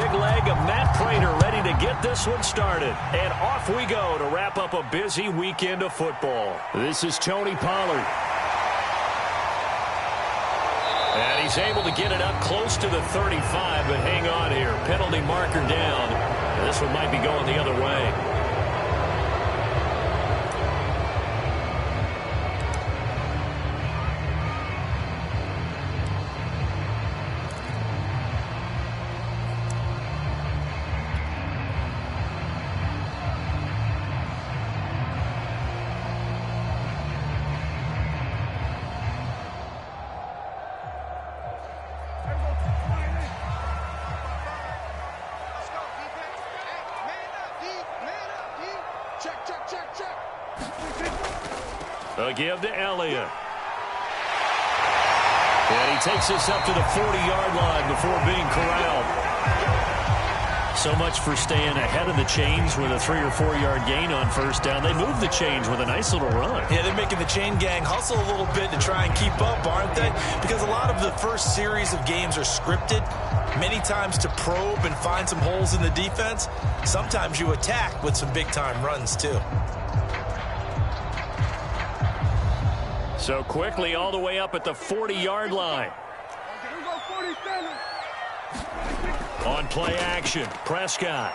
big leg of Matt Prater ready to get this one started. And off we go to wrap up a busy weekend of football. This is Tony Pollard. And he's able to get it up close to the 35, but hang on here. Penalty marker down. And this one might be going the other way. A give to Elliott. And he takes this up to the 40-yard line before being corralled. So much for staying ahead of the chains with a 3 or 4 yard gain on first down. They move the chains with a nice little run. Yeah, they're making the chain gang hustle a little bit to try and keep up, aren't they? Because a lot of the first series of games are scripted, many times to probe and find some holes in the defense. Sometimes you attack with some big-time runs, too. So quickly all the way up at the 40-yard line. On play action, Prescott.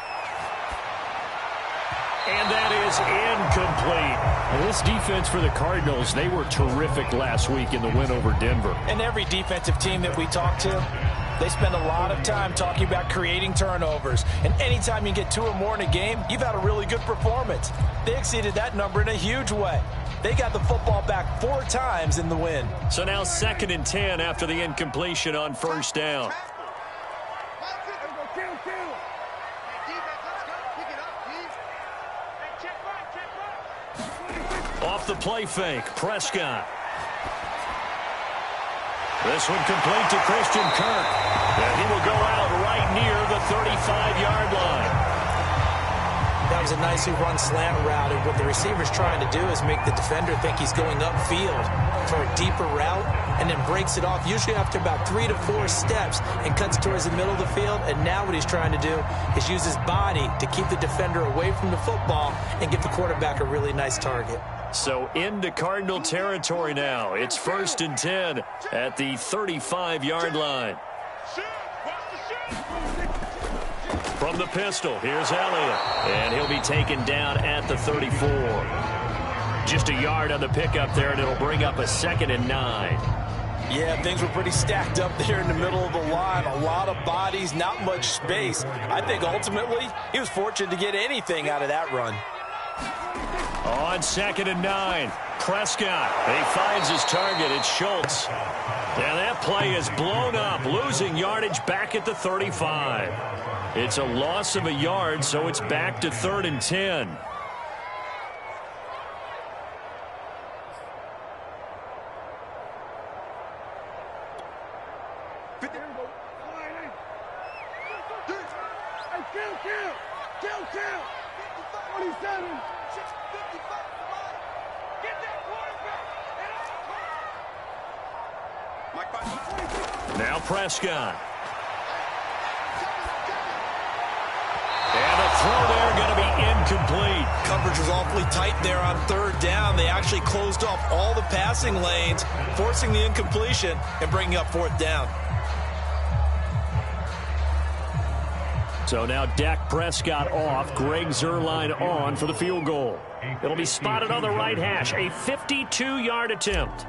And that is incomplete. Now, this defense for the Cardinals, they were terrific last week in the win over Denver. And every defensive team that we talk to, they spend a lot of time talking about creating turnovers. And anytime you get 2 or more in a game, you've had a really good performance. They exceeded that number in a huge way. They got the football back 4 times in the win. So now 2nd and 10 after the incompletion on first down. Off the play fake, Prescott. This one complete to Christian Kirk. And he will go out right near the 35-yard line. That was a nicely run slant route, and what the receiver's trying to do is make the defender think he's going upfield for a deeper route, and then breaks it off, usually after about 3 to 4 steps, and cuts towards the middle of the field. And now what he's trying to do is use his body to keep the defender away from the football and give the quarterback a really nice target. So into Cardinal territory now. It's 1st and 10 at the 35-yard line. From the pistol, here's Elliott. And he'll be taken down at the 34. Just a yard on the pickup there, and it'll bring up a 2nd and 9. Yeah, things were pretty stacked up there in the middle of the line. A lot of bodies, not much space. I think ultimately he was fortunate to get anything out of that run. On 2nd and 9, Prescott. He finds his target. It's Schultz. And that play is blown up, losing yardage back at the 35. It's a loss of a yard, so it's back to 3rd and 10. Now Prescott. And a throw there going to be incomplete. Coverage was awfully tight there on 3rd down. They actually closed off all the passing lanes, forcing the incompletion and bringing up 4th down. So now Dak Prescott off, Greg Zuerlein on for the field goal. It'll be spotted on the right hash, a 52-yard attempt.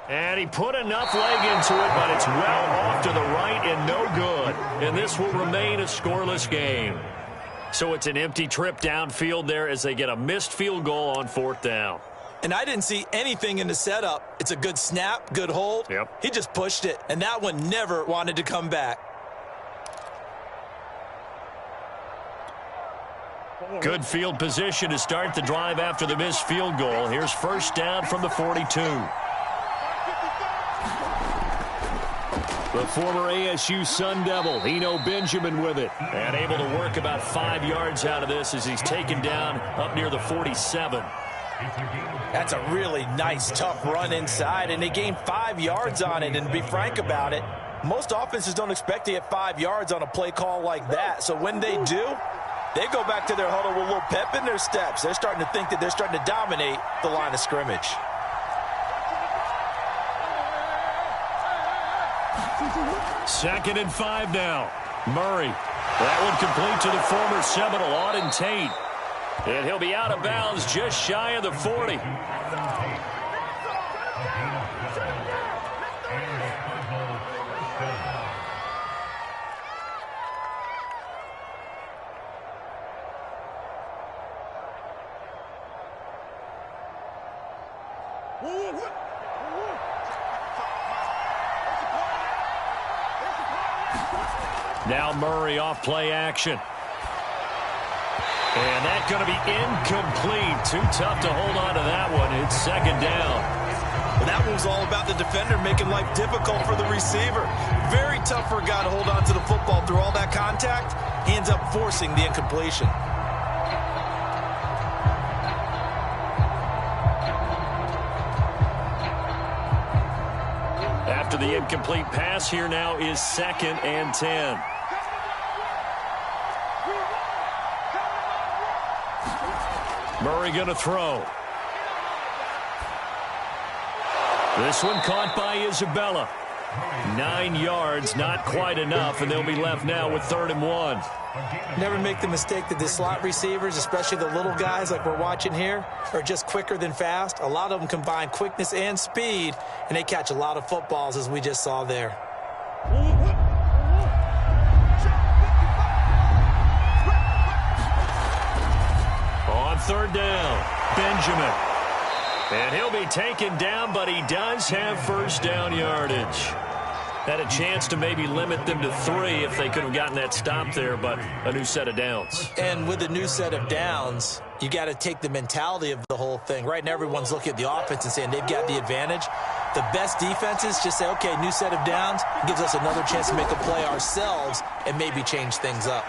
And he put enough leg into it, but it's well off to the right and no good. And this will remain a scoreless game. So it's an empty trip downfield there as they get a missed field goal on 4th down. And I didn't see anything in the setup. It's a good snap, good hold. Yep. He just pushed it, and that one never wanted to come back. Good field position to start the drive after the missed field goal. Here's 1st down from the 42. The former ASU Sun Devil, Eno Benjamin with it. And able to work about 5 yards out of this as he's taken down up near the 47. That's a really nice, tough run inside, and they gained 5 yards on it. And to be frank about it, most offenses don't expect to get 5 yards on a play call like that. So when they do, they go back to their huddle with a little pep in their steps. They're starting to think that they're starting to dominate the line of scrimmage. Second and 5 now. Murray. That one complete to the former Seminole, Auden Tate. And he'll be out of bounds just shy of the 40. Now Murray off play action. And that's going to be incomplete. Too tough to hold on to that one. It's second down. Well, that one was all about the defender making life difficult for the receiver. Very tough for a guy to hold on to the football through all that contact. He ends up forcing the incompletion. After the incomplete pass, here now is second and 10. Murray going to throw. This one caught by Isabella. 9 yards, not quite enough, and they'll be left now with 3rd and 1. Never make the mistake that the slot receivers, especially the little guys like we're watching here, are just quicker than fast. A lot of them combine quickness and speed, and they catch a lot of footballs, as we just saw there. On 3rd down, Benjamin. And he'll be taken down, but he does have first down yardage. Had a chance to maybe limit them to 3 if they could have gotten that stop there, but a new set of downs. And with a new set of downs, you got to take the mentality of the whole thing. Right now, everyone's looking at the offense and saying they've got the advantage. The best defenses just say, okay, new set of downs gives us another chance to make a play ourselves and maybe change things up.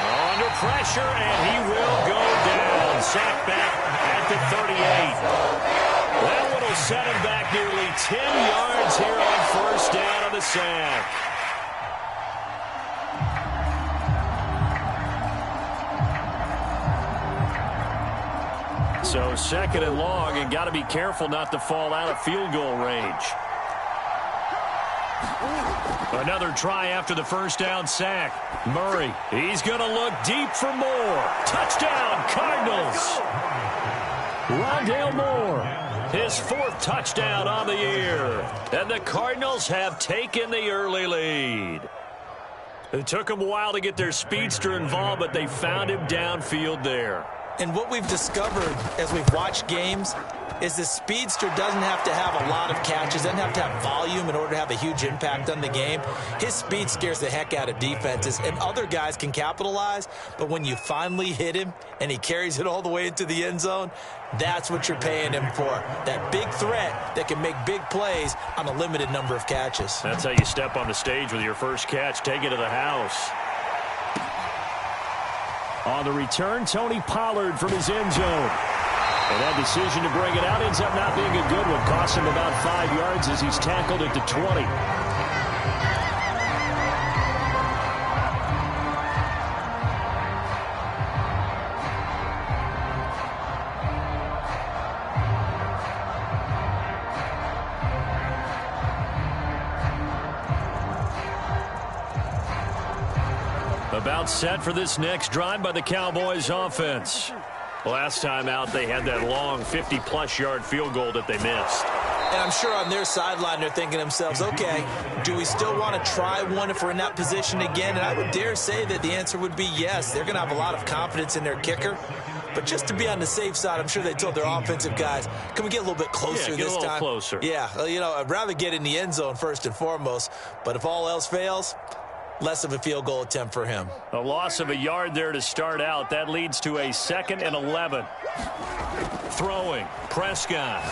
Under pressure, and he will go down. Sacked back at the 38. That one will set him back nearly 10 yards here on first down on the sack. So second and long, and got to be careful not to fall out of field goal range. Another try after the first down sack. Murray, he's going to look deep for more. Touchdown, Cardinals. Rondale Moore, his 4th touchdown on the year. And the Cardinals have taken the early lead. It took them a while to get their speedster involved, but they found him downfield there. And what we've discovered as we've watched games is the speedster doesn't have to have a lot of catches, doesn't have to have volume in order to have a huge impact on the game. His speed scares the heck out of defenses, and other guys can capitalize, but when you finally hit him and he carries it all the way into the end zone, that's what you're paying him for. That big threat that can make big plays on a limited number of catches. That's how you step on the stage with your first catch. Take it to the house. On the return, Tony Pollard from his end zone. And that decision to bring it out ends up not being a good one. Costs him about 5 yards as he's tackled at the 20. About set for this next drive by the Cowboys offense. Last time out, they had that long 50-plus yard field goal that they missed. And I'm sure on their sideline, they're thinking to themselves, okay, do we still want to try one if we're in that position again? And I would dare say that the answer would be yes. They're going to have a lot of confidence in their kicker. But just to be on the safe side, I'm sure they told their offensive guys, can we get a little bit closer this time? Yeah, get a little closer. Yeah, you know, I'd rather get in the end zone first and foremost. But if all else fails, less of a field goal attempt for him. A loss of a yard there to start out. That leads to a 2nd and 11. Throwing. Prescott.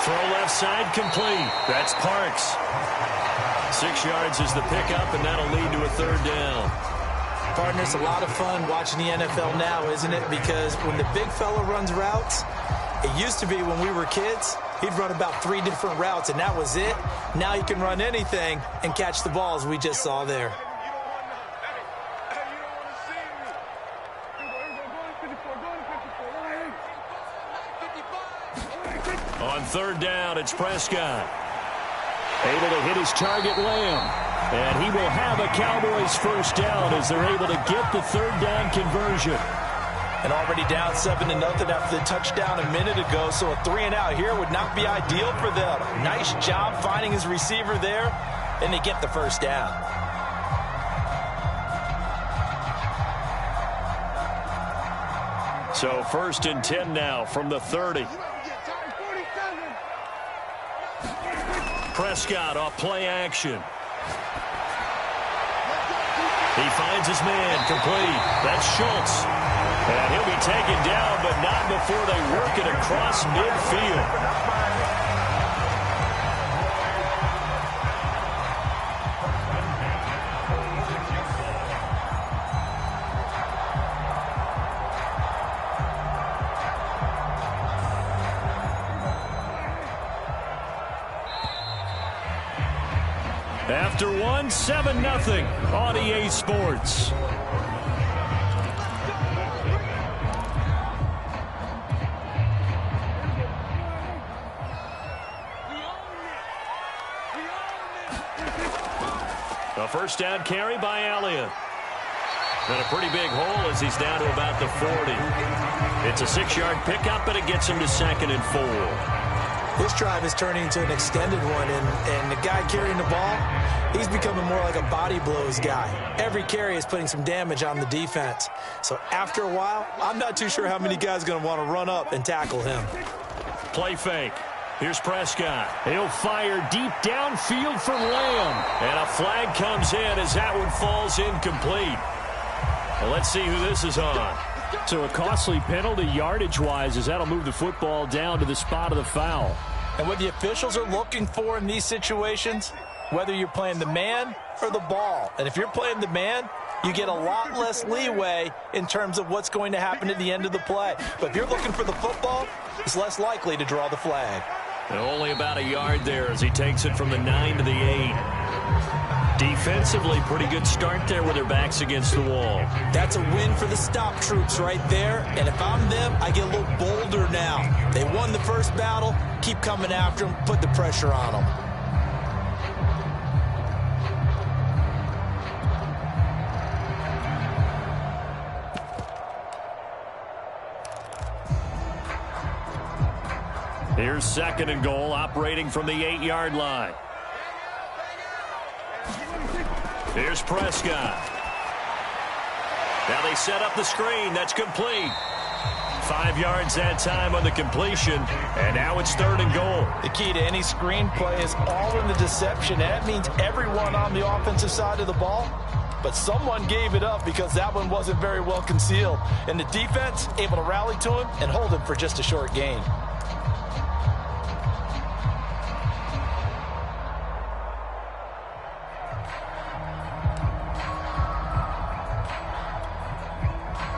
Throw left side complete. That's Parks. 6 yards is the pickup, and that'll lead to a 3rd down. Partner, it's a lot of fun watching the NFL now, isn't it? Because when the big fella runs routes, it used to be when we were kids, he'd run about 3 different routes, and that was it. Now he can run anything and catch the balls we just saw there. On third down, it's Prescott. Able to hit his target, Lamb. And he will have a Cowboys first down as they're able to get the third down conversion. And already down 7-0 after the touchdown a minute ago, so a 3-and-out here would not be ideal for them. Nice job finding his receiver there, and they get the first down. So 1st and 10 now from the 30. Prescott off play action. He finds his man complete. That's Schultz. And he'll be taken down, but not before they work it across midfield. After one, 7-0 on EA Sports. A first down carry by Elliott. And a pretty big hole as he's down to about the 40. It's a 6-yard pickup, and it gets him to 2nd and 4. This drive is turning into an extended one, and the guy carrying the ball, he's becoming more like a body blows guy. Every carry is putting some damage on the defense. So after a while, I'm not too sure how many guys are going to want to run up and tackle him. Play fake. Here's Prescott. He'll fire deep downfield for Lamb. And a flag comes in as that one falls incomplete. Well, let's see who this is on. So a costly penalty yardage-wise as that'll move the football down to the spot of the foul. And what the officials are looking for in these situations, whether you're playing the man or the ball. And if you're playing the man, you get a lot less leeway in terms of what's going to happen at the end of the play. But if you're looking for the football, it's less likely to draw the flag. And only about a yard there as he takes it from the 9 to the 8. Defensively, pretty good start there with their backs against the wall. That's a win for the stop troops right there. And if I'm them, I get a little bolder now. They won the first battle. Keep coming after them. Put the pressure on them. Here's 2nd and goal, operating from the 8-yard line. Here's Prescott. Now they set up the screen. That's complete. 5 yards that time on the completion, and now it's 3rd and goal. The key to any screen play is all in the deception. That means everyone on the offensive side of the ball, but someone gave it up because that one wasn't very well concealed. And the defense able to rally to him and hold him for just a short gain.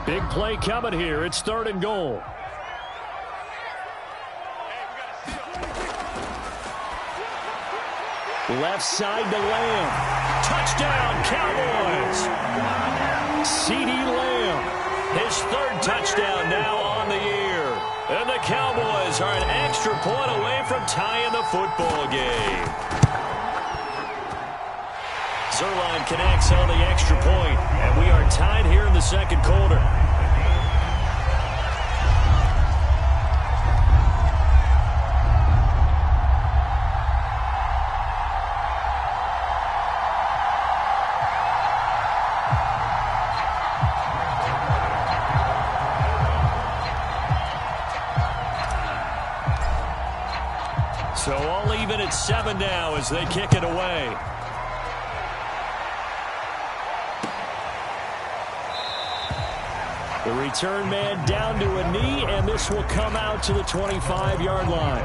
Big play coming here. It's 3rd and goal. Left side to Lamb. Touchdown, Cowboys. CeeDee Lamb. His 3rd touchdown now on the year. And the Cowboys are an extra point away from tying the football game. Zerline connects on the extra point, and we are tied here in the 2nd quarter. So all even at 7 now as they kick it away. The return man down to a knee, and this will come out to the 25-yard line.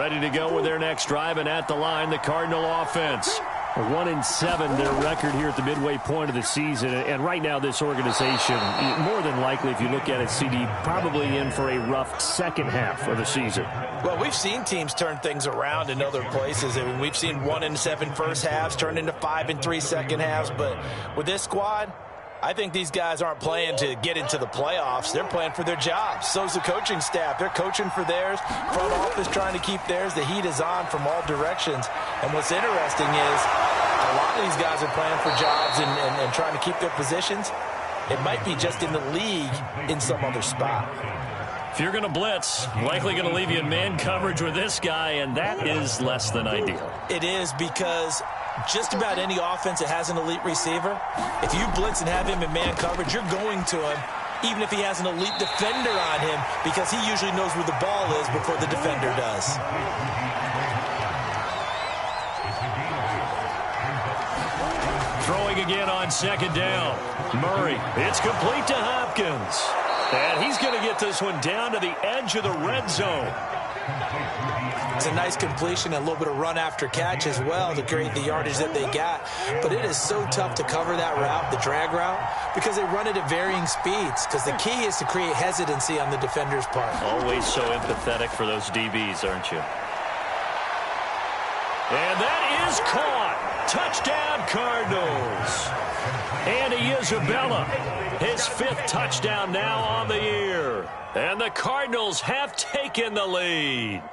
Ready to go with their next drive, and at the line, the Cardinal offense. 1-7, their record here at the midway point of the season. And right now, this organization, more than likely, if you look at it, CD, probably in for a rough second half of the season. Well, we've seen teams turn things around in other places. I mean, we've seen 1-7 first halves turn into 5-3 second halves. But with this squad, I think these guys aren't playing to get into the playoffs. They're playing for their jobs. So's the coaching staff. They're coaching for theirs. Front office trying to keep theirs. The heat is on from all directions. And what's interesting is a lot of these guys are playing for jobs and trying to keep their positions. It might be just in the league in some other spot. If you're going to blitz, likely going to leave you in man coverage with this guy, and that is less than ideal. It is, because just about any offense that has an elite receiver, if you blitz and have him in man coverage, you're going to him, even if he has an elite defender on him, because he usually knows where the ball is before the defender does. Throwing again on second down. Murray, it's complete to Hopkins. And he's going to get this one down to the edge of the red zone. It's a nice completion, a little bit of run after catch as well to create the yardage that they got. But it is so tough to cover that route, the drag route, because they run it at varying speeds. Because the key is to create hesitancy on the defender's part. Always so empathetic for those DBs, aren't you? And that is caught. Touchdown, Cardinals. Andy Isabella, his fifth touchdown now on the year. And the Cardinals have taken the lead.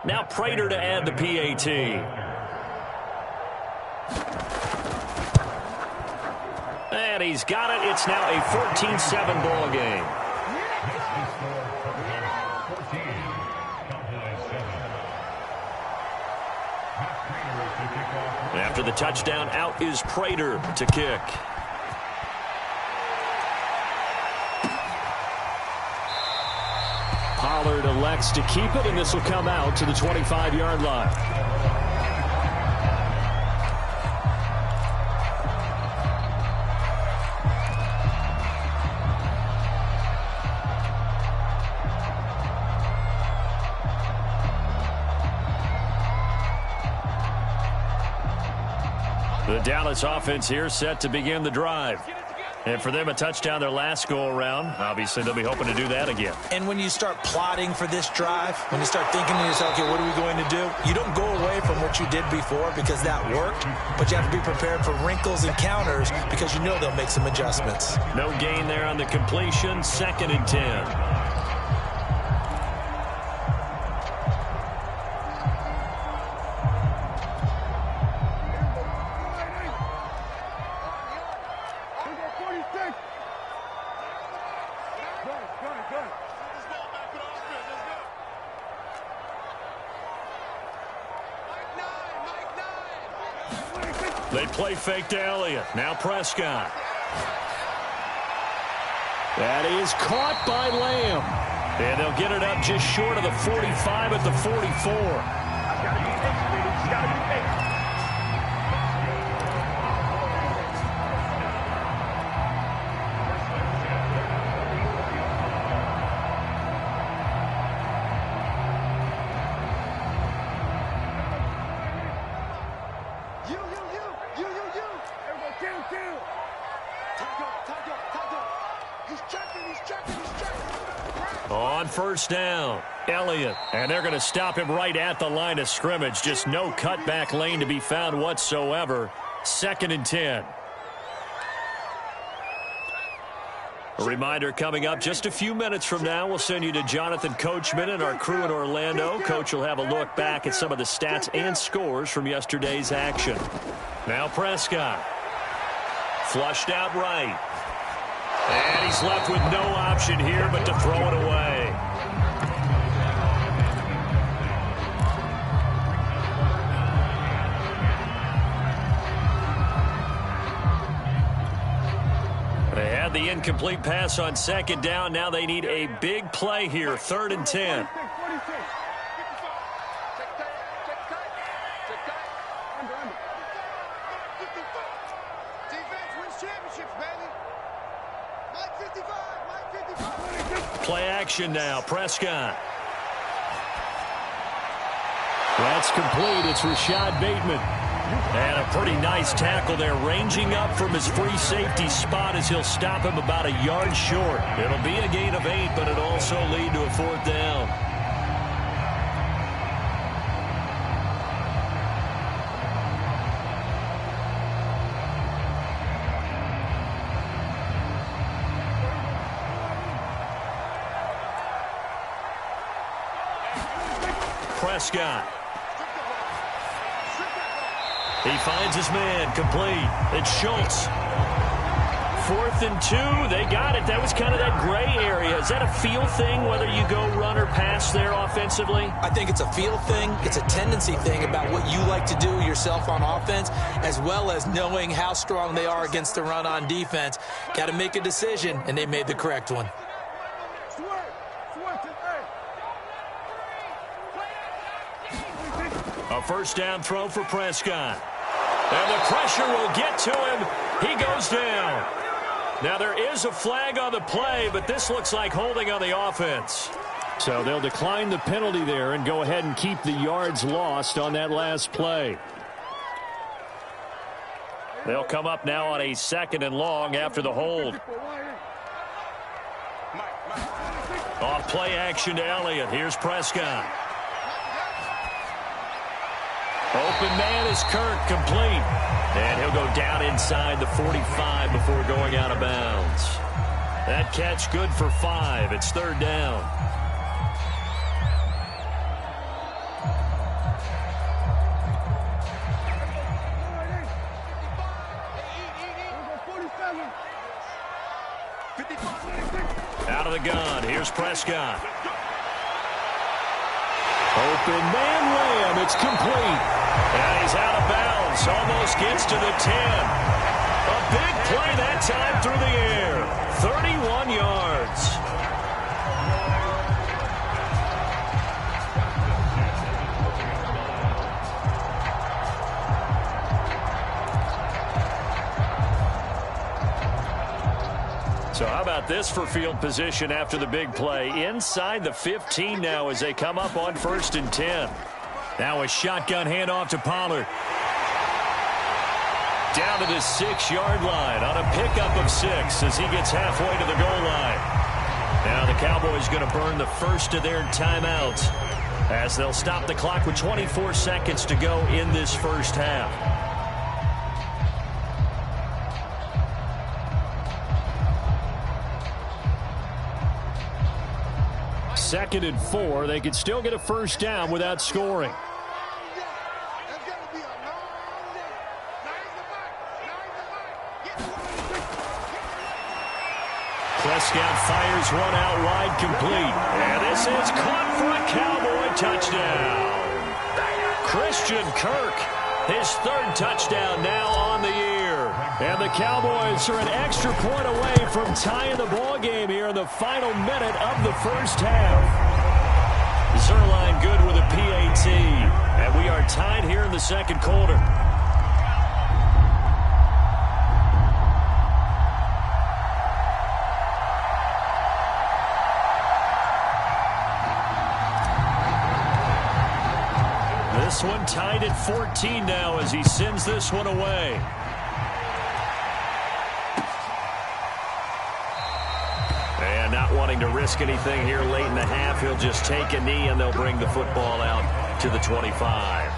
Now Prater to add the PAT. And he's got it. It's now a 14-7 ball game. After the touchdown, out is Prater to kick. Pollard elects to keep it, and this will come out to the 25-yard line. The Dallas offense here set to begin the drive. And for them, a touchdown their last go-around. Obviously, they'll be hoping to do that again. And when you start plotting for this drive, when you start thinking to yourself, okay, what are we going to do? You don't go away from what you did before because that worked, but you have to be prepared for wrinkles and counters because you know they'll make some adjustments. No gain there on the completion. 2nd and 10. They play fake to Elliott. Now Prescott. That is caught by Lamb. And they'll get it up just short of the 45 at the 44. On first down, Elliott, and they're going to stop him right at the line of scrimmage. Just no cutback lane to be found whatsoever. 2nd and 10. A reminder coming up just a few minutes from now. We'll send you to Jonathan Coachman and our crew in Orlando. Coach will have a look back at some of the stats and scores from yesterday's action. Now Prescott. Flushed out right. And he's left with no option here but to throw it away. They had the incomplete pass on 2nd down. Now they need a big play here. 3rd and 10. Defense wins championship. Play action now. Prescott. That's complete. It's Rashad Bateman. And a pretty nice tackle there, ranging up from his free safety spot as he'll stop him about a yard short. It'll be a gain of 8, but it'll also lead to a 4th down. Prescott. He finds his man, complete. It's Schultz. 4th and 2. They got it. That was kind of that gray area. Is that a feel thing, whether you go run or pass there offensively? I think it's a feel thing. It's a tendency thing about what you like to do yourself on offense, as well as knowing how strong they are against the run on defense. Got to make a decision, and they made the correct one. A 1st down throw for Prescott. And the pressure will get to him. He goes down. Now there is a flag on the play, but this looks like holding on the offense. So they'll decline the penalty there and go ahead and keep the yards lost on that last play. They'll come up now on a 2nd and long after the hold. Off play action to Elliott. Here's Prescott. Open man is Kirk, complete. And he'll go down inside the 45 before going out of bounds. That catch good for 5. It's 3rd down. Out of the gun. Here's Prescott. Open man Lamb. It's complete. And he's out of bounds. Almost gets to the 10. A big play that time through the air. 31 yards. So how about this for field position after the big play? Inside the 15 now as they come up on 1st and 10. Now a shotgun handoff to Pollard. Down to the 6-yard line on a pickup of 6 as he gets halfway to the goal line. Now the Cowboys going to burn the first of their timeouts as they'll stop the clock with 24 seconds to go in this first half. Second and 4. They could still get a first down without scoring. Prescott fires one out wide, complete. And this is caught for a Cowboy touchdown. Christian Kirk, his 3rd touchdown now on the year. And the Cowboys are an extra point away from tying the ball game here in the final minute of the first half. Zerline good with a PAT. And we are tied here in the 2nd quarter. This one tied at 14 now as he sends this one away. And not wanting to risk anything here late in the half, he'll just take a knee and they'll bring the football out to the 25.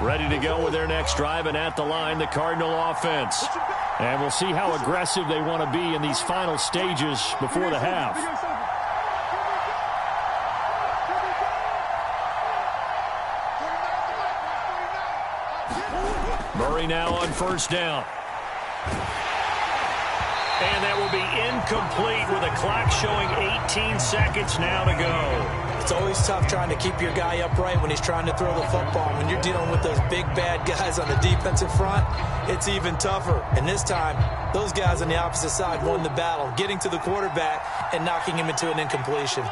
Ready to go with their next drive, and at the line, the Cardinal offense. And we'll see how aggressive they want to be in these final stages before the half. Murray now on 1st down. And that will be incomplete with a clock showing 18 seconds now to go. It's always tough trying to keep your guy upright when he's trying to throw the football. When you're dealing with those big, bad guys on the defensive front, it's even tougher. And this time, those guys on the opposite side won the battle, getting to the quarterback and knocking him into an incompletion.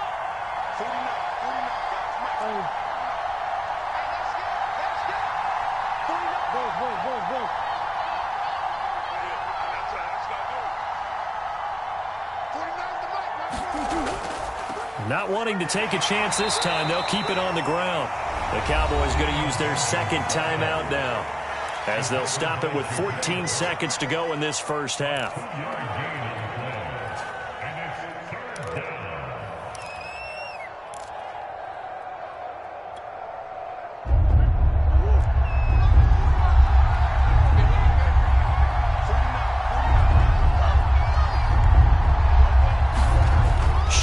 Not wanting to take a chance this time, they'll keep it on the ground. The Cowboys going to use their second timeout now, as they'll stop it with 14 seconds to go in this first half.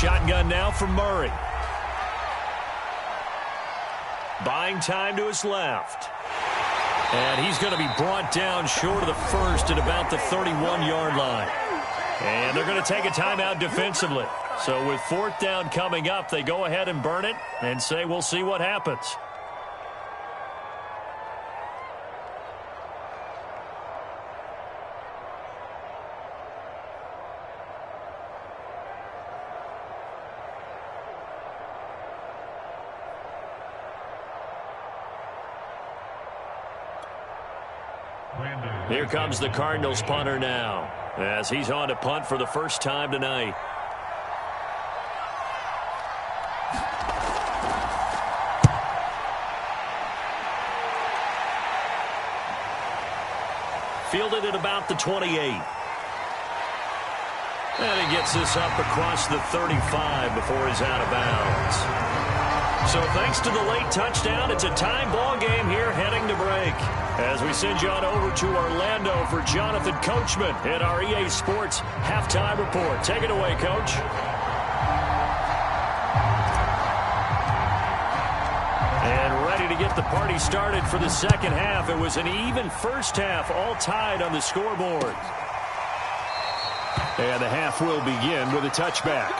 Shotgun now for Murray. Buying time to his left. And he's going to be brought down short of the first at about the 31-yard line. And they're going to take a timeout defensively. So with fourth down coming up, they go ahead and burn it and say we'll see what happens. Here comes the Cardinals punter now, as he's on to punt for the first time tonight. Fielded at about the 28. And he gets this up across the 35 before he's out of bounds. So thanks to the late touchdown, it's a tie ball game here heading to break. As we send you on over to Orlando for Jonathan Coachman in our EA Sports Halftime Report. Take it away, Coach. And ready to get the party started for the second half. It was an even first half, all tied on the scoreboard. And the half will begin with a touchback.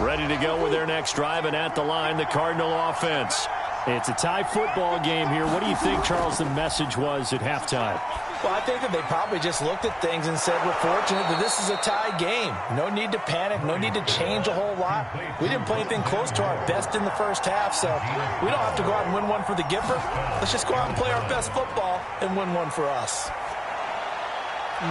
Ready to go with their next drive, and at the line, the Cardinal offense. It's a tie football game here. What do you think, Charles, the message was at halftime? Well, I think that they probably just looked at things and said, we're fortunate that this is a tie game. No need to panic, no need to change a whole lot. We didn't play anything close to our best in the first half, so we don't have to go out and win one for the giver. Let's just go out and play our best football and win one for us.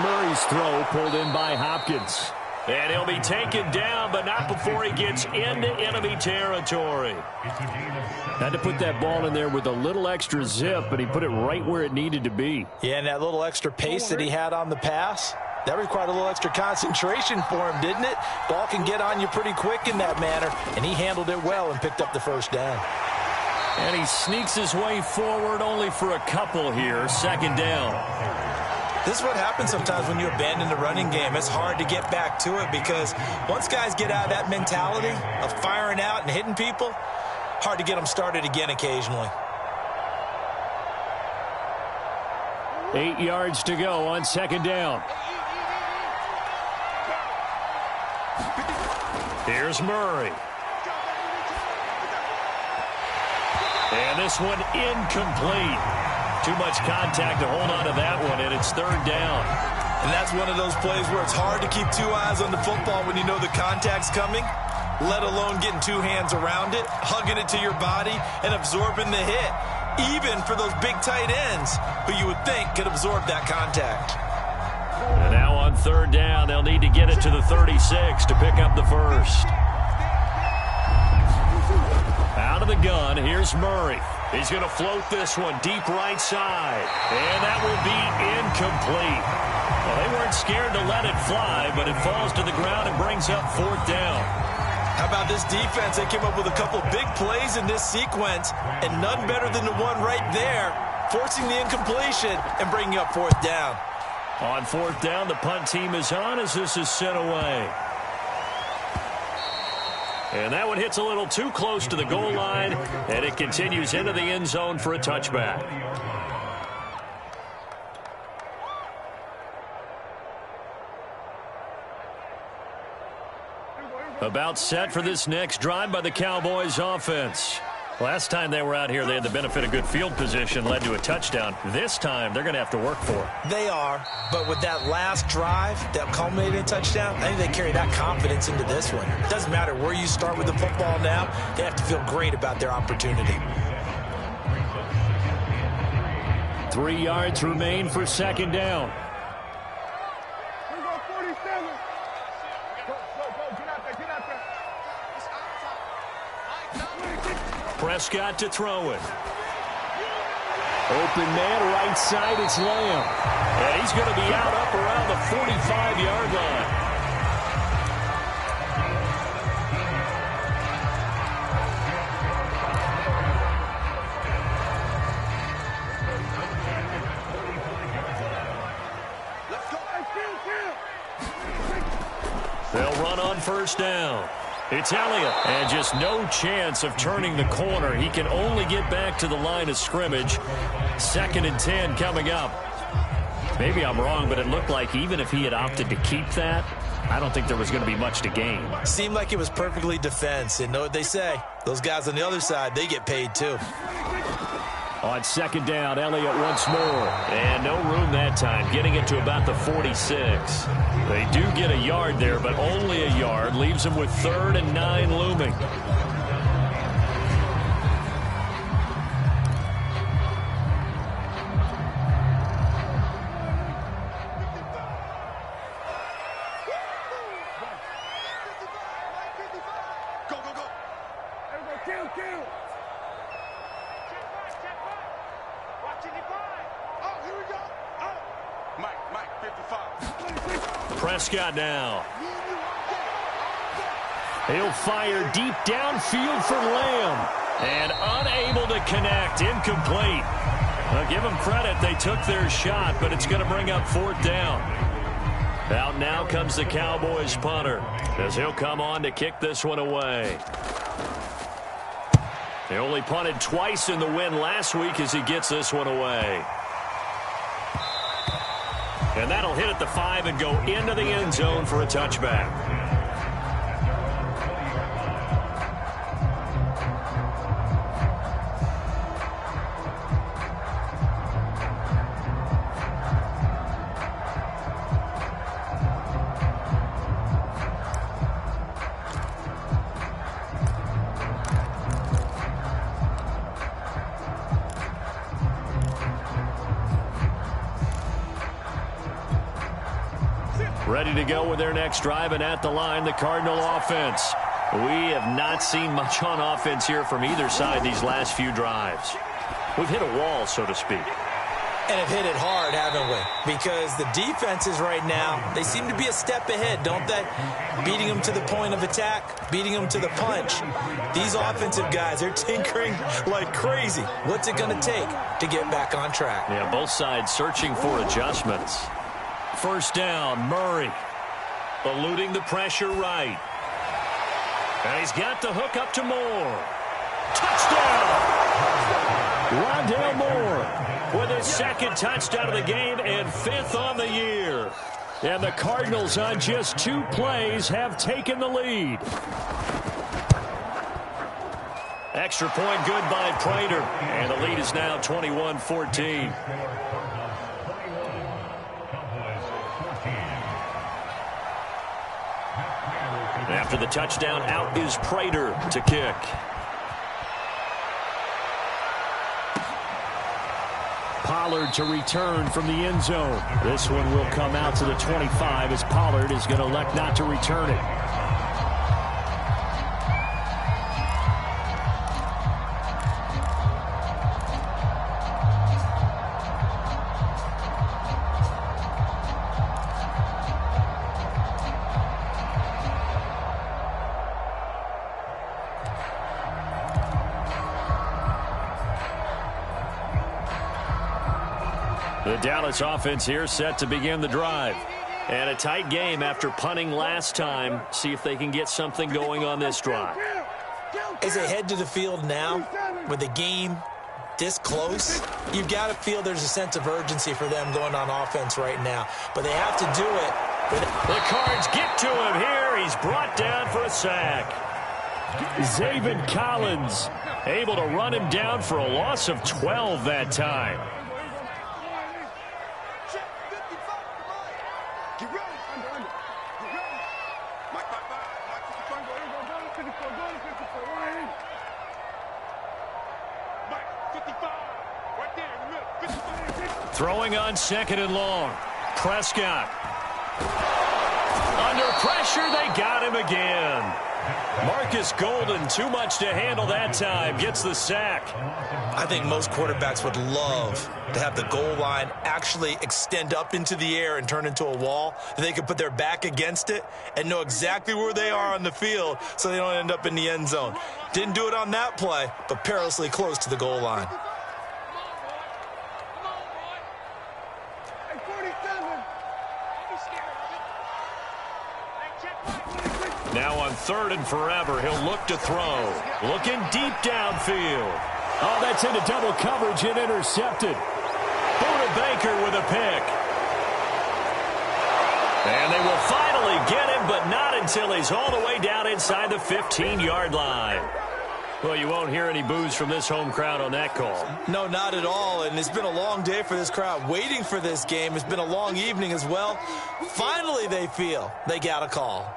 Murray's throw pulled in by Hopkins. And he'll be taken down, but not before he gets into enemy territory. Had to put that ball in there with a little extra zip, but he put it right where it needed to be. Yeah, and that little extra pace that he had on the pass, that required a little extra concentration for him, didn't it? Ball can get on you pretty quick in that manner, and he handled it well and picked up the first down. And he sneaks his way forward only for a couple here, second down. This is what happens sometimes when you abandon the running game. It's hard to get back to it because once guys get out of that mentality of firing out and hitting people, hard to get them started again occasionally. 8 yards to go on second down. Here's Murray. And this one incomplete. Too much contact to hold on to that one, and it's third down. And that's one of those plays where it's hard to keep two eyes on the football when you know the contact's coming, let alone getting two hands around it, hugging it to your body, and absorbing the hit, even for those big tight ends who you would think could absorb that contact. And now on third down, they'll need to get it to the 36 to pick up the first. Out of the gun, here's Murray. He's going to float this one deep right side. And that will be incomplete. Well, they weren't scared to let it fly, but it falls to the ground and brings up fourth down. How about this defense? They came up with a couple big plays in this sequence, and none better than the one right there, forcing the incompletion and bringing up fourth down. On fourth down, the punt team is on as this is sent away. And that one hits a little too close to the goal line, and it continues into the end zone for a touchback. About set for this next drive by the Cowboys offense. Last time they were out here, they had the benefit of good field position, led to a touchdown. This time, they're going to have to work for it. They are, but with that last drive that culminated in a touchdown, I think they carry that confidence into this one. It doesn't matter where you start with the football now. They have to feel great about their opportunity. 3 yards remain for second down. Prescott to throw it. Open man, right side, it's Lamb. And he's going to be out up around the 45-yard line. They'll run on first down. It's Elliott, and just no chance of turning the corner. He can only get back to the line of scrimmage. 2nd and 10 coming up. Maybe I'm wrong, but it looked like even if he had opted to keep that, I don't think there was going to be much to gain. Seemed like it was perfectly defense, and know what they say. Those guys on the other side, they get paid too. On second down, Elliott once more. And no room that time, getting it to about the 46. They do get a yard there, but only a yard. Leaves them with 3rd and 9 looming. Go, go, go. Everybody, kill. Mike, 55. Prescott now. He'll fire deep downfield for Lamb. And unable to connect. Incomplete. Well, give them credit. They took their shot, but it's going to bring up 4th down. Out now comes the Cowboys punter, as he'll come on to kick this one away. They only punted twice in the win last week as he gets this one away. And that'll hit at the 5 and go into the end zone for a touchback. Ready to go with their next drive, and at the line, the Cardinal offense. We have not seen much on offense here from either side these last few drives. We've hit a wall, so to speak. And have hit it hard, haven't we? Because the defenses right now, they seem to be a step ahead, don't they? Beating them to the point of attack, beating them to the punch. These offensive guys, they're tinkering like crazy. What's it going to take to get back on track? Yeah, both sides searching for adjustments. First down, Murray. Eluding the pressure right. And he's got the hook up to Moore. Touchdown! Rondale Moore with his 2nd touchdown of the game and 5th on the year. And the Cardinals on just 2 plays have taken the lead. Extra point good by Prater. And the lead is now 21-14. After the touchdown, out is Prater to kick. Pollard to return from the end zone. This one will come out to the 25 as Pollard is going to elect not to return it. The Dallas offense here set to begin the drive. And a tight game after punting last time. See if they can get something going on this drive. As they head to the field now, with the game this close, you've got to feel there's a sense of urgency for them going on offense right now. But they have to do it. The Cards get to him here. He's brought down for a sack. Zaven Collins able to run him down for a loss of 12 that time. Throwing on 2nd and long. Prescott. Under pressure, they got him again. Marcus Golden, too much to handle that time, gets the sack. I think most quarterbacks would love to have the goal line actually extend up into the air and turn into a wall. They could put their back against it and know exactly where they are on the field so they don't end up in the end zone. Didn't do it on that play, but perilously close to the goal line. Now on 3rd and forever, he'll look to throw. Looking deep downfield. Oh, that's into double coverage and intercepted. Buda Baker with a pick. And they will finally get him, but not until he's all the way down inside the 15-yard line. Well, you won't hear any boos from this home crowd on that call. No, not at all, and it's been a long day for this crowd waiting for this game. It's been a long evening as well. Finally, they feel they got a call.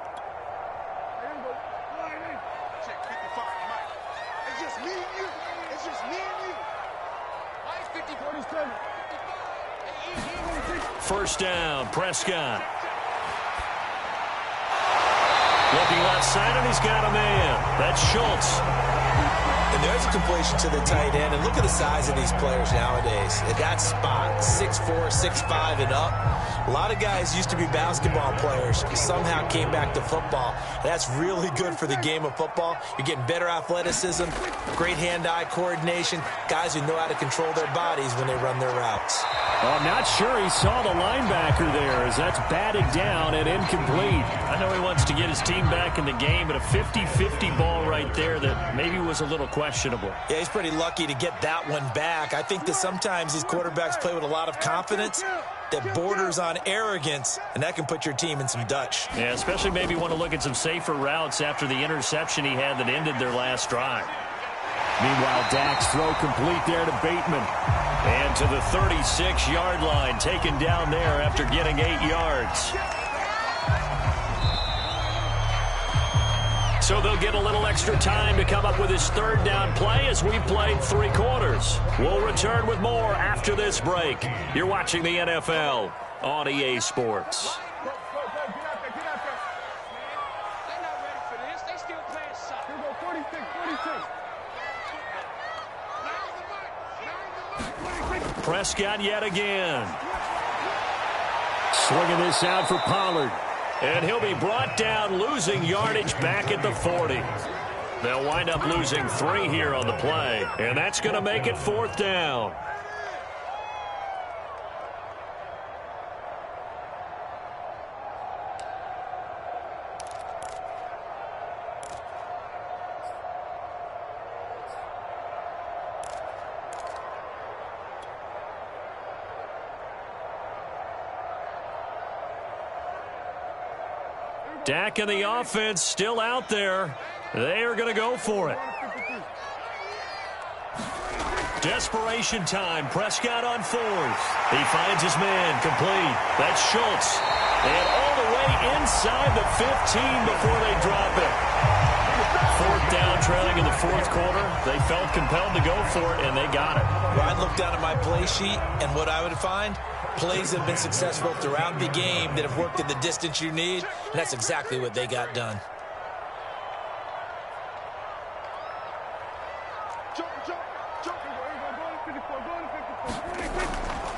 First down, Prescott. Looking left side, and he's got a man. That's Schultz. And there's a completion to the tight end. And look at the size of these players nowadays. At that spot, 6'4", 6'5", and up. A lot of guys used to be basketball players. Somehow came back to football. That's really good for the game of football. You're getting better athleticism, great hand-eye coordination, guys who know how to control their bodies when they run their routes. Well, I'm not sure he saw the linebacker there as that's batted down and incomplete. I know he wants to get his team back in the game, but a 50-50 ball right there that maybe was a little questionable. Yeah, he's pretty lucky to get that one back. I think that sometimes these quarterbacks play with a lot of confidence that borders on arrogance, and that can put your team in some Dutch. Yeah, especially maybe want to look at some safer routes after the interception he had that ended their last drive. Meanwhile, Dak's throw complete there to Bateman. And to the 36-yard line, taken down there after getting 8 yards. So they'll get a little extra time to come up with his 3rd down play as we played 3 quarters. We'll return with more after this break. You're watching the NFL on EA Sports. Prescott yet again. Swinging this out for Pollard. And he'll be brought down, losing yardage back at the 40. They'll wind up losing 3 here on the play. And that's going to make it 4th down. Dak and the offense still out there. They are going to go for it. Desperation time. Prescott on 4th. He finds his man complete. That's Schultz. And all the way inside the 15 before they drop it. 4th down, trailing in the 4th quarter. They felt compelled to go for it, and they got it. Well, I'd look down at my play sheet, and what I would find, plays that have been successful throughout the game that have worked in the distance you need, and that's exactly what they got done.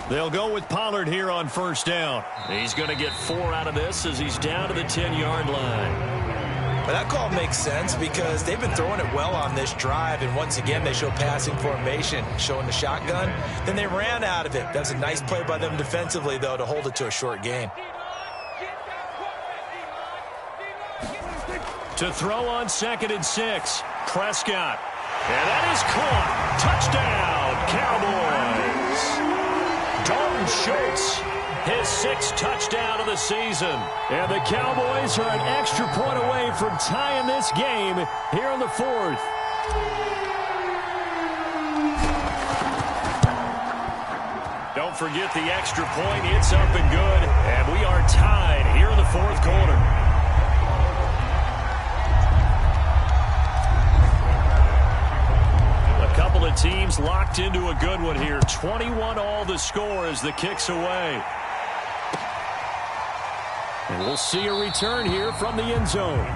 They'll go with Pollard here on 1st down. He's going to get 4 out of this as he's down to the 10-yard line. But that call makes sense because they've been throwing it well on this drive, and once again they show passing formation, showing the shotgun. Then they ran out of it. That's a nice play by them defensively, though, to hold it to a short gain. To throw on 2nd and 6, Prescott. And that is caught. Touchdown, Cowboys. Dalton Schultz his 6th touchdown of the season. And the Cowboys are an extra point away from tying this game here in the 4th. Don't forget the extra point. It's up and good. And we are tied here in the 4th quarter. A couple of teams locked into a good one here. 21 all the score as the kick's away. And we'll see a return here from the end zone.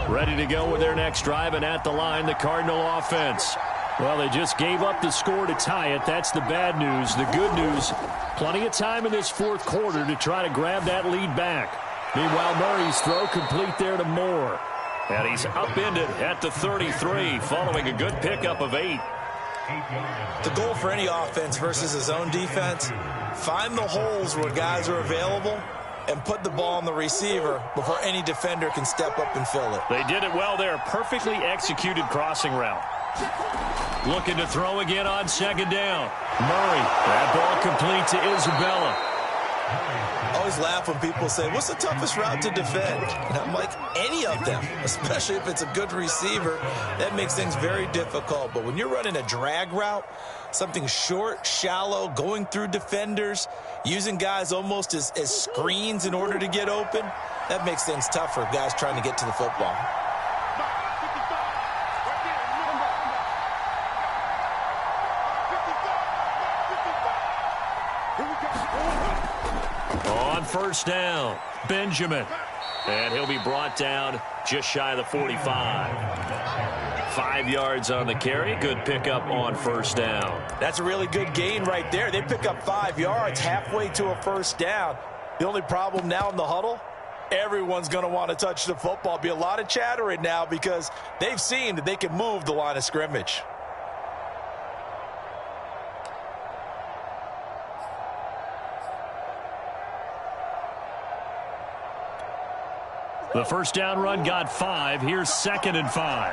Ready to go with their next drive, and at the line, the Cardinal offense. Well, they just gave up the score to tie it. That's the bad news. The good news, plenty of time in this 4th quarter to try to grab that lead back. Meanwhile, Murray's throw complete there to Moore. And he's upended at the 33, following a good pickup of 8. The goal for any offense versus his own defense, find the holes where guys are available and put the ball on the receiver before any defender can step up and fill it. They did it well there. Perfectly executed crossing route. Looking to throw again on 2nd down. Murray, that ball complete to Isabella. I always laugh when people say, what's the toughest route to defend? And I'm like, any of them, especially if it's a good receiver. That makes things very difficult. But when you're running a drag route, something short, shallow, going through defenders, using guys almost as screens in order to get open, that makes things tough for guys trying to get to the football. On 1st down, Benjamin. And he'll be brought down just shy of the 45. 5 yards on the carry. Good pickup on 1st down. That's a really good gain right there. They pick up 5 yards halfway to a 1st down. The only problem now in the huddle, everyone's going to want to touch the football. Be a lot of chatter right now because they've seen that they can move the line of scrimmage. The 1st down run got 5. Here's 2nd and 5.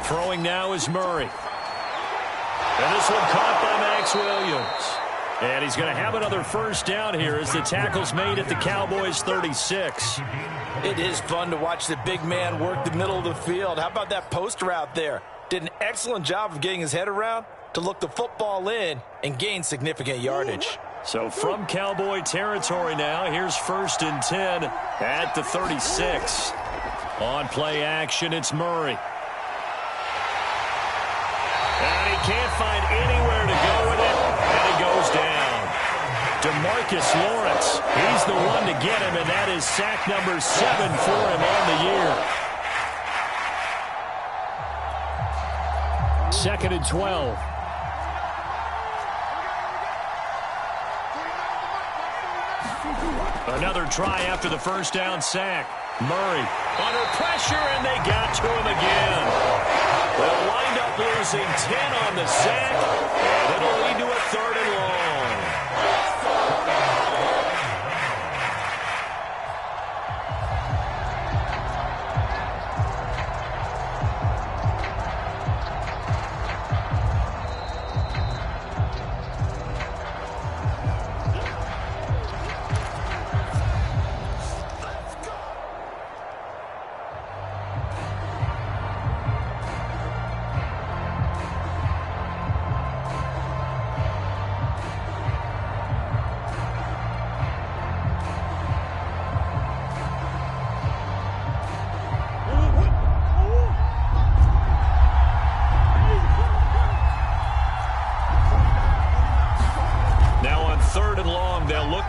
Throwing now is Murray. And this one caught by Max Williams. And he's going to have another 1st down here as the tackle's made at the Cowboys' 36. It is fun to watch the big man work the middle of the field. How about that post route there? Did an excellent job of getting his head around to look the football in and gain significant yardage. So from Cowboy territory now, here's 1st and 10 at the 36. On play action, it's Murray. And he can't find anywhere to go with it, and he goes down. DeMarcus Lawrence, he's the one to get him, and that is sack number 7 for him on the year. 2nd and 12. Another try after the 1st down sack. Murray under pressure, and they got to him again. They'll wind up losing 10 on the sack, and it'll lead to a 3rd and long.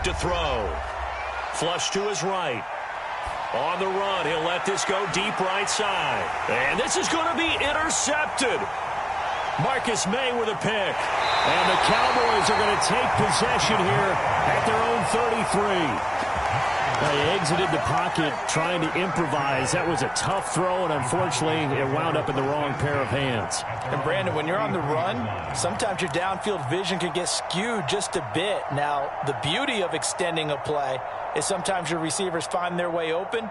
To throw. Flush to his right. On the run, he'll let this go deep right side. And this is going to be intercepted. Marcus May with a pick. And the Cowboys are going to take possession here at their own 33. They exited the pocket trying to improvise. That was a tough throw, and unfortunately, it wound up in the wrong pair of hands. And, Brandon, when you're on the run, sometimes your downfield vision can get skewed just a bit. Now, the beauty of extending a play is sometimes your receivers find their way open,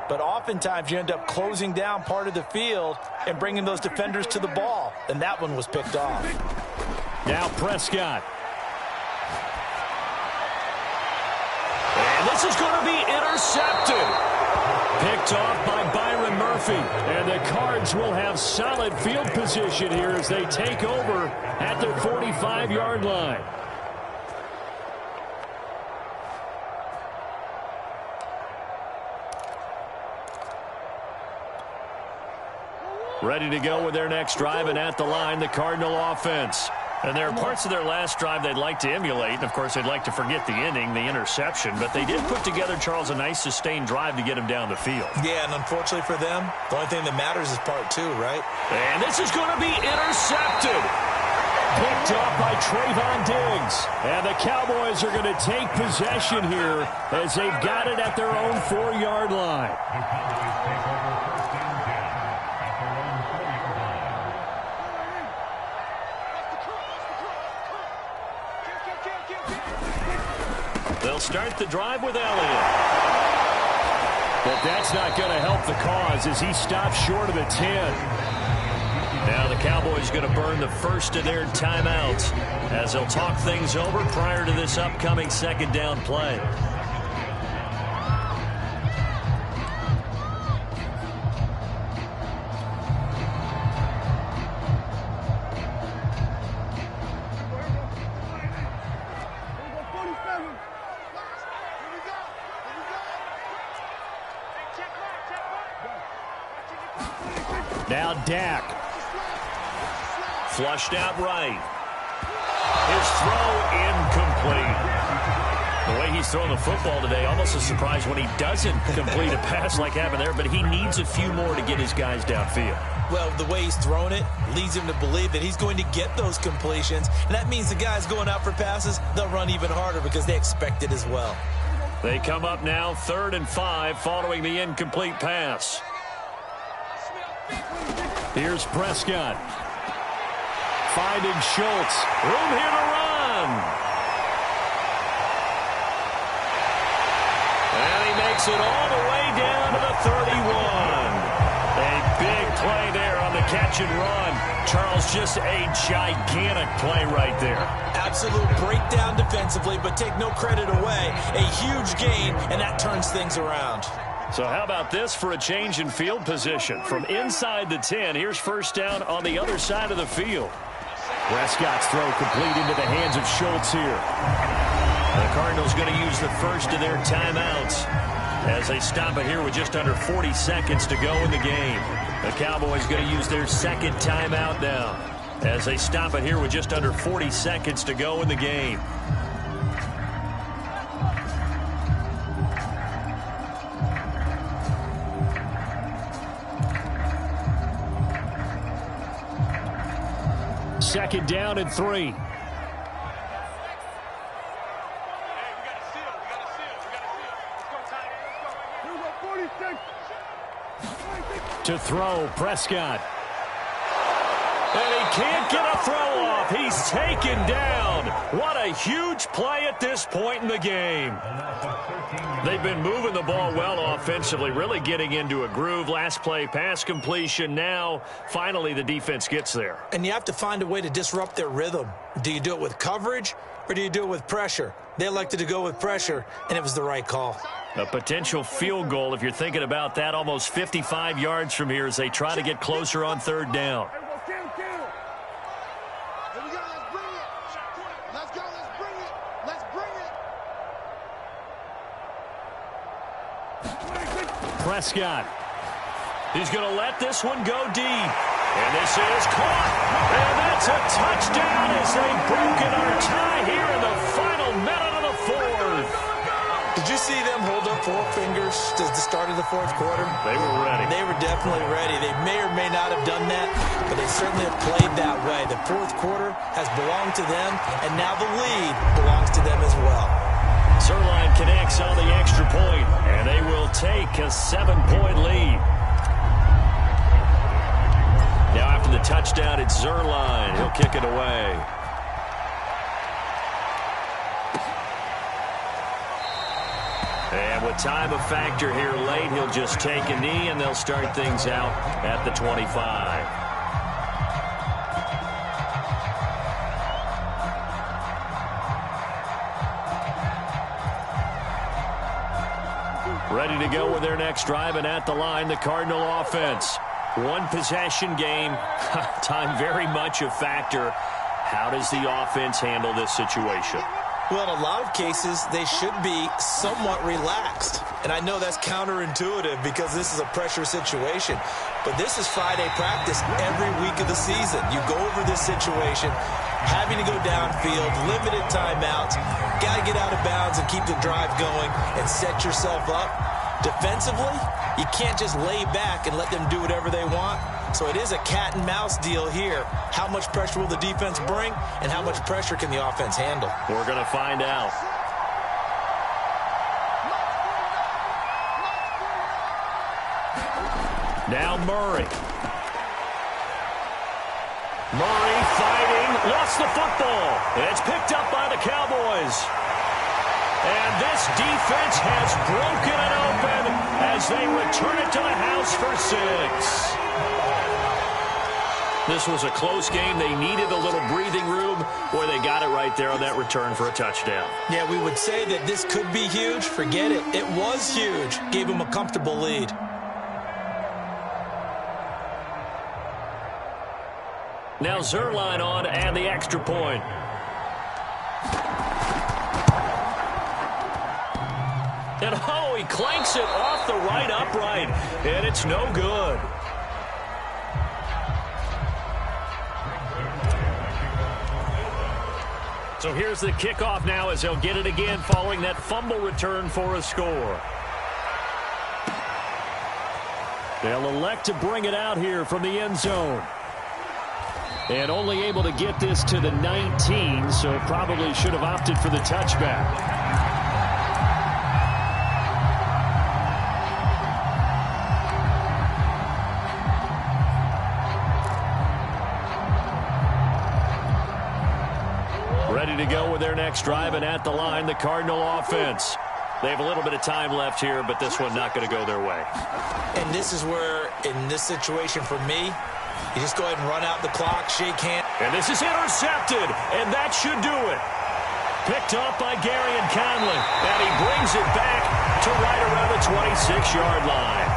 but oftentimes you end up closing down part of the field and bringing those defenders to the ball, and that one was picked off. Now Prescott. And this is going to be intercepted. Picked off by Byron Murphy. And the Cards will have solid field position here as they take over at their 45-yard line. Ready to go with their next drive, and at the line, the Cardinal offense. And there are parts of their last drive they'd like to emulate. And, of course, they'd like to forget the inning, the interception. But they did put together, Charles, a nice sustained drive to get him down the field. Yeah, and unfortunately for them, the only thing that matters is part two, right? And this is going to be intercepted. Picked off by Trayvon Diggs. And the Cowboys are going to take possession here as they've got it at their own 4-yard line. They'll start the drive with Elliott. But that's not going to help the cause as he stops short of the 10. Now the Cowboys going to burn the first of their timeouts as they'll talk things over prior to this upcoming second down play. Now Dak. Flushed out right. His throw incomplete. The way he's throwing the football today, almost a surprise when he doesn't complete a pass like happened there, but he needs a few more to get his guys downfield. Well, the way he's thrown it leads him to believe that he's going to get those completions, and that means the guys going out for passes, they'll run even harder because they expect it as well. They come up now 3rd and 5 following the incomplete pass. Here's Prescott. Finding Schultz. Room here to run. And he makes it all the way down to the 31. A big play there on the catch and run. Charles, just a gigantic play right there. Absolute breakdown defensively, but take no credit away. A huge gain, and that turns things around. So how about this for a change in field position? From inside the 10, here's first down on the other side of the field. Prescott's throw complete into the hands of Schultz here. The Cardinals going to use the first of their timeouts as they stop it here with just under 40 seconds to go in the game. The Cowboys going to use their second timeout now as they stop it here with just under 40 seconds to go in the game. Second down and 3. To throw, Prescott. And he can't get a throw off. He's taken down. What a huge play at this point in the game. They've been moving the ball well offensively, really getting into a groove. Last play, pass completion. Now, finally, the defense gets there. And you have to find a way to disrupt their rhythm. Do you do it with coverage, or do you do it with pressure? They elected to go with pressure, and it was the right call. A potential field goal, if you're thinking about that, almost 55 yards from here as they try to get closer on 3rd down. Prescott. He's going to let this one go deep. And this is caught. And that's a touchdown as they've broken our tie here in the final minute of the 4th. Did you see them hold up 4 fingers at the start of the 4th quarter? They were ready. They were definitely ready. They may or may not have done that, but they certainly have played that way. The 4th quarter has belonged to them, and now the lead belongs to them as well. Zerline connects on the extra point, and they will take a 7-point lead. Now after the touchdown, it's Zerline. He'll kick it away. And with time a factor here late, he'll just take a knee, and they'll start things out at the 25. Ready to go with their next drive, and at the line, the Cardinal offense. One possession game. Time very much a factor. How does the offense handle this situation? Well, in a lot of cases, they should be somewhat relaxed. And I know that's counterintuitive because this is a pressure situation. But this is Friday practice every week of the season. You go over this situation, having to go downfield, limited timeouts, got to get out of bounds and keep the drive going and set yourself up. Defensively, you can't just lay back and let them do whatever they want. So it is a cat and mouse deal here. How much pressure will the defense bring, and how much pressure can the offense handle? We're going to find out. Now Murray. Murray fighting, lost the football. And it's picked up by the Cowboys. And this defense has broken it open as they return it to the house for 6. This was a close game. They needed a little breathing room where they got it right there on that return for a touchdown. Yeah, we would say that this could be huge. Forget it. It was huge. Gave them a comfortable lead. Now Zerline on and the extra point. And oh, he clanks it off the right upright, and it's no good. So here's the kickoff now as he'll get it again following that fumble return for a score. They'll elect to bring it out here from the end zone. And only able to get this to the 19, so probably should have opted for the touchback. Ready to go with their next drive, and at the line, the Cardinal offense. They have a little bit of time left here, but this one not going to go their way. And this is where, in this situation for me, you just go ahead and run out the clock, shake hands. And this is intercepted, and that should do it. Picked up by Gary and Conley, and he brings it back to right around the 26-yard line.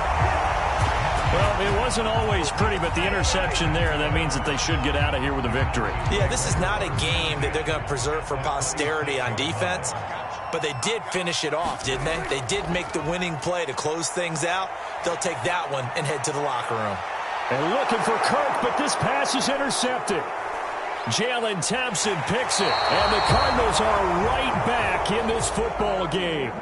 Well, it wasn't always pretty, but the interception there, that means that they should get out of here with a victory. Yeah, this is not a game that they're going to preserve for posterity on defense, but they did finish it off, didn't they? They did make the winning play to close things out. They'll take that one and head to the locker room. And looking for Kirk, but this pass is intercepted. Jalen Thompson picks it, and the Cardinals are right back in this football game.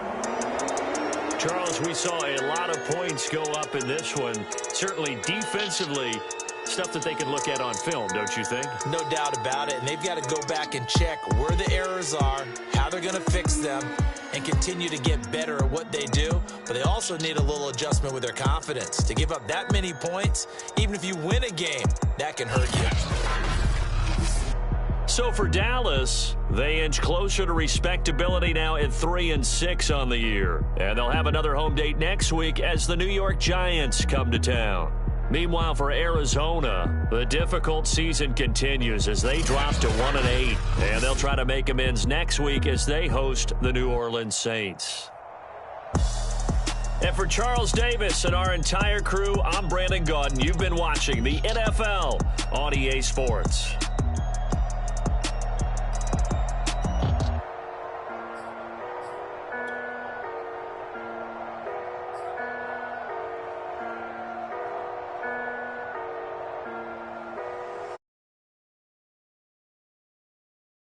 Charles, we saw a lot of points go up in this one. Certainly defensively, stuff that they can look at on film, don't you think? No doubt about it, and they've got to go back and check where the errors are, how they're going to fix them, and continue to get better at what they do. But they also need a little adjustment with their confidence. To give up that many points, even if you win a game, that can hurt you. So for Dallas, they inch closer to respectability now at 3-6 on the year. And they'll have another home date next week as the New York Giants come to town. Meanwhile, for Arizona, the difficult season continues as they drop to 1-8. And they'll try to make amends next week as they host the New Orleans Saints. And for Charles Davis and our entire crew, I'm Brandon Gaudin. You've been watching the NFL on EA Sports.